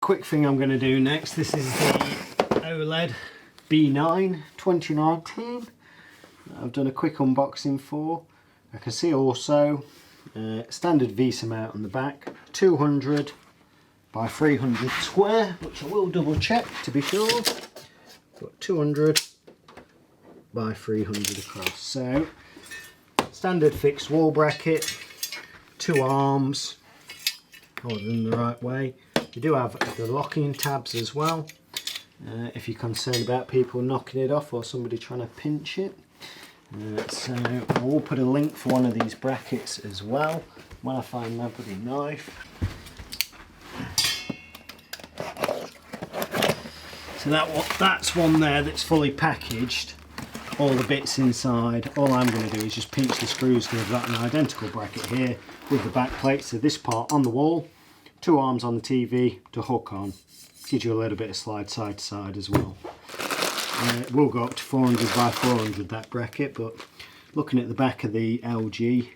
quick thing I'm going to do next. This is the OLED B9 2019. I've done a quick unboxing for. I can see also standard VESA mount on the back, 200 by 300 square, which I will double check to be sure, but 200 by 300 across. So standard fixed wall bracket, 2 arms, hold them the right way. You do have the locking tabs as well, if you're concerned about people knocking it off or somebody trying to pinch it. So I will put a link for one of these brackets as well when I find my bloody knife. So that's one there that's fully packaged, all the bits inside. All I'm going to do is just pinch the screws because I've got an identical bracket here with the back plate. So this part on the wall, 2 arms on the TV to hook on. Gives you a little bit of slide side to side as well. It will go up to 400 by 400 that bracket, but looking at the back of the LG,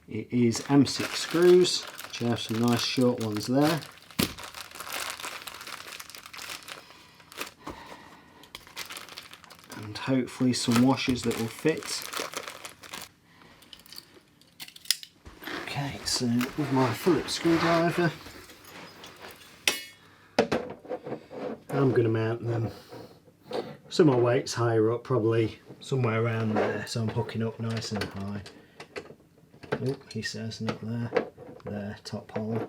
it is M6 screws, which have some nice short ones there. And hopefully some washers that will fit. Okay, so with my Phillips screwdriver, I'm going to mount them. Some of my weight's higher up, probably somewhere around there, so I'm hooking up nice and high. Oh, he says not there. There, top hole.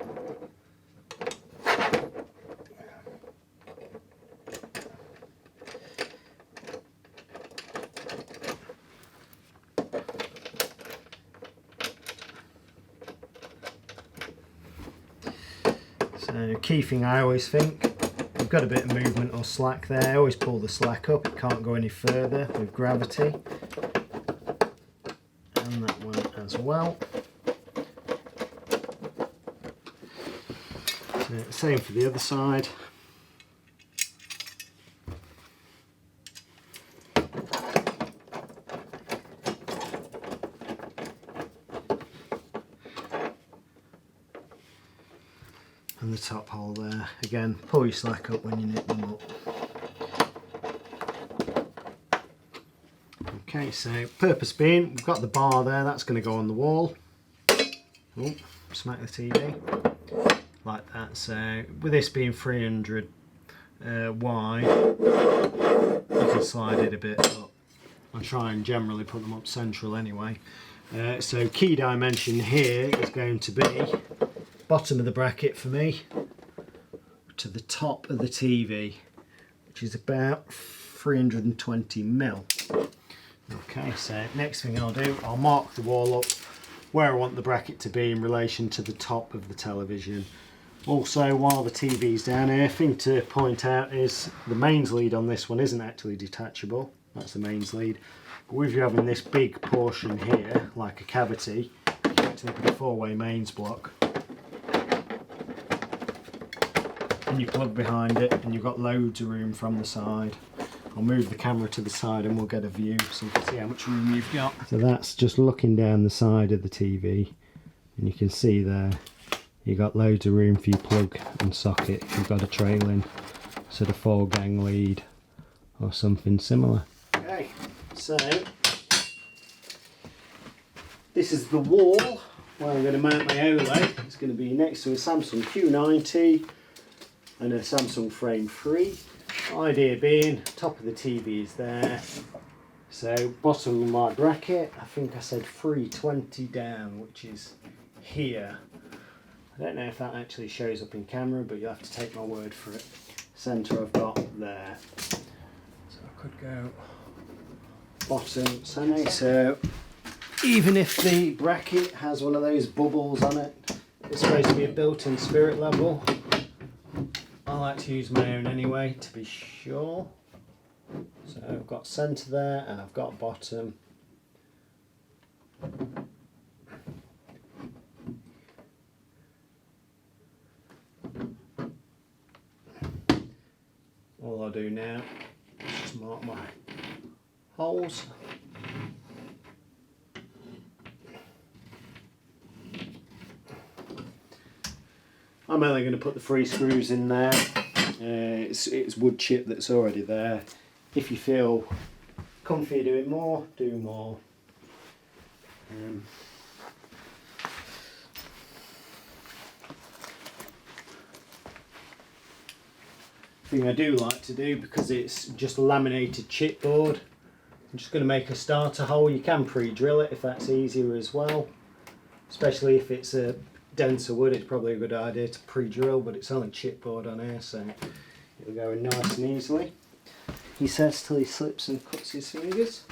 So, key thing I always think, you've got a bit of movement or slack there, I always pull the slack up, it can't go any further with gravity. And that one as well. So, same for the other side. And the top hole there. Again, pull your slack up when you knit them up. Okay, so purpose being, we've got the bar there, that's going to go on the wall. Oh, smack the TV. Like that. So with this being 300 wide, you can slide it a bit up. I try and generally put them up central anyway. So key dimension here is going to be bottom of the bracket for me to the top of the TV, which is about 320mm. Okay, so next thing I'll do, I'll mark the wall up where I want the bracket to be in relation to the top of the television. Also, while the TV's down here, thing to point out is the mains lead on this one isn't actually detachable. That's the mains lead. But with you having this big portion here, like a cavity, you can actually put a 4-way mains block. And you plug behind it and you've got loads of room from the side. I'll move the camera to the side and we'll get a view so you can see how much room you've got. So that's just looking down the side of the TV, and you can see there you've got loads of room for your plug and socket if you've got a trailing sort of 4-gang lead or something similar. Okay, so this is the wall where I'm going to mount my OLED. It's going to be next to a Samsung Q90 and a Samsung Frame 3. Idea being, top of the TV is there, so bottom of my bracket, I think I said 320 down, which is here. I don't know if that actually shows up in camera, but you'll have to take my word for it. Centre I've got there, so I could go bottom centre. So even if the bracket has one of those bubbles on it, it's supposed to be a built-in spirit level. I like to use my own anyway to be sure. So I've got centre there and I've got bottom. All I'll do now is just mark my holes. I'm only going to put the 3 screws in there. It's wood chip that's already there. If you feel comfy doing more, do more. Thing I do like to do, because it's just laminated chipboard, I'm just going to make a starter hole. You can pre-drill it if that's easier as well, especially if it's a denser wood. It's probably a good idea to pre-drill, but it's only chipboard on here, so it'll go in nice and easily. He says till he slips and cuts his fingers.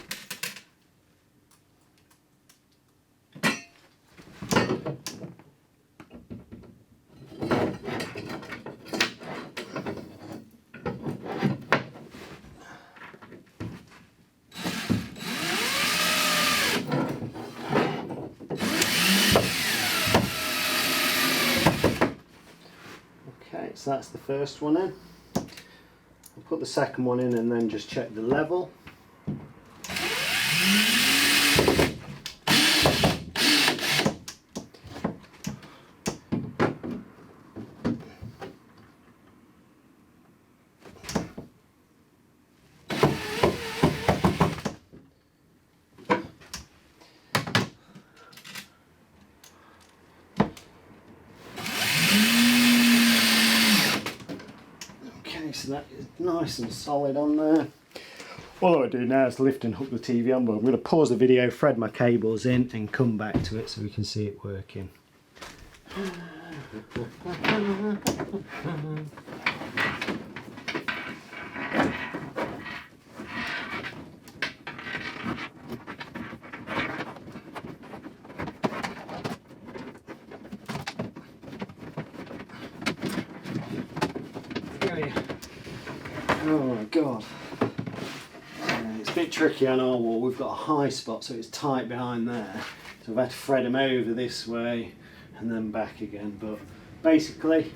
Okay, so that's the first one in. I'll put the second one in and then just check the level. So that is nice and solid on there. All I do now is lift and hook the TV on, but I'm going to pause the video, thread my cables in and come back to it so we can see it working. Oh my god, it's a bit tricky on our wall. We've got a high spot, so it's tight behind there, so I've had to thread them over this way and then back again. But basically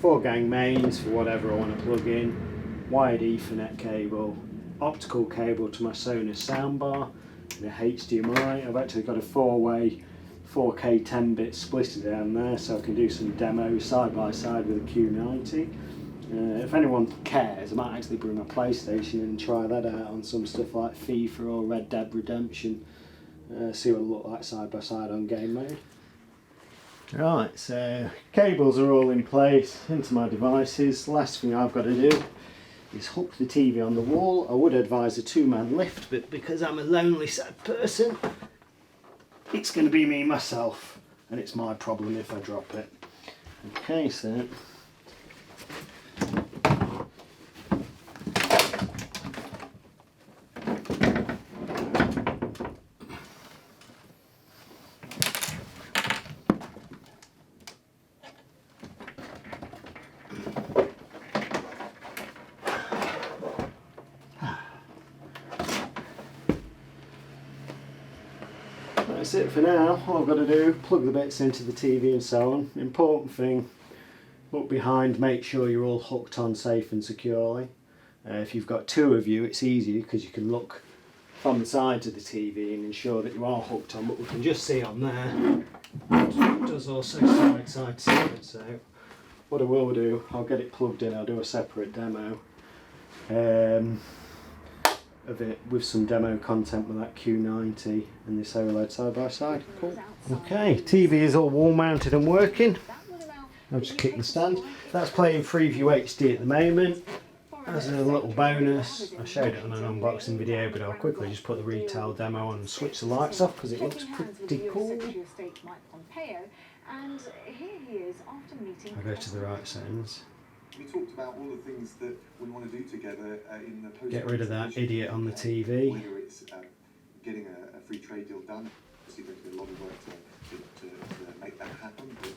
4 gang mains for whatever I want to plug in, wired Ethernet cable, optical cable to my Sonos soundbar, and a HDMI. I've actually got a 4-way 4K 10-bit splitter down there, so I can do some demos side by side with a Q90. If anyone cares, I might actually bring my PlayStation and try that out on some stuff like FIFA or Red Dead Redemption. See what it look like side by side on game mode. Right, so cables are all in place into my devices. The last thing I've got to do is hook the TV on the wall. I would advise a 2-man lift, but because I'm a lonely, sad person, it's going to be me myself, and it's my problem if I drop it. Okay, so that's it for now. All I've got to do, plug the bits into the TV and so on. Important thing, look behind, make sure you're all hooked on safe and securely. If you've got 2 of you, it's easier because you can look from the sides of the TV and ensure that you are hooked on, but we can just see on there, it does also side side. So what I will do, I'll get it plugged in, I'll do a separate demo of it with some demo content with that Q90 and this OLED side by side. Cool. Okay, TV is all wall mounted and working. I'll just kick the stand. That's playing Freeview HD at the moment. As a little bonus, I showed it on an unboxing video, but I'll quickly just put the retail demo on and switch the lights off because it looks pretty cool. I'll go to the right settings. We talked about all the things that we want to do together in the post. Get rid of that idiot on the TV. Whether it's getting a free trade deal done, obviously there's been a lot of work to make that happen. But,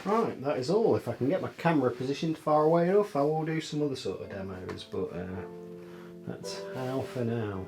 Right, that is all. If I can get my camera positioned far away enough, I will do some other sort of demos, but that's how for now.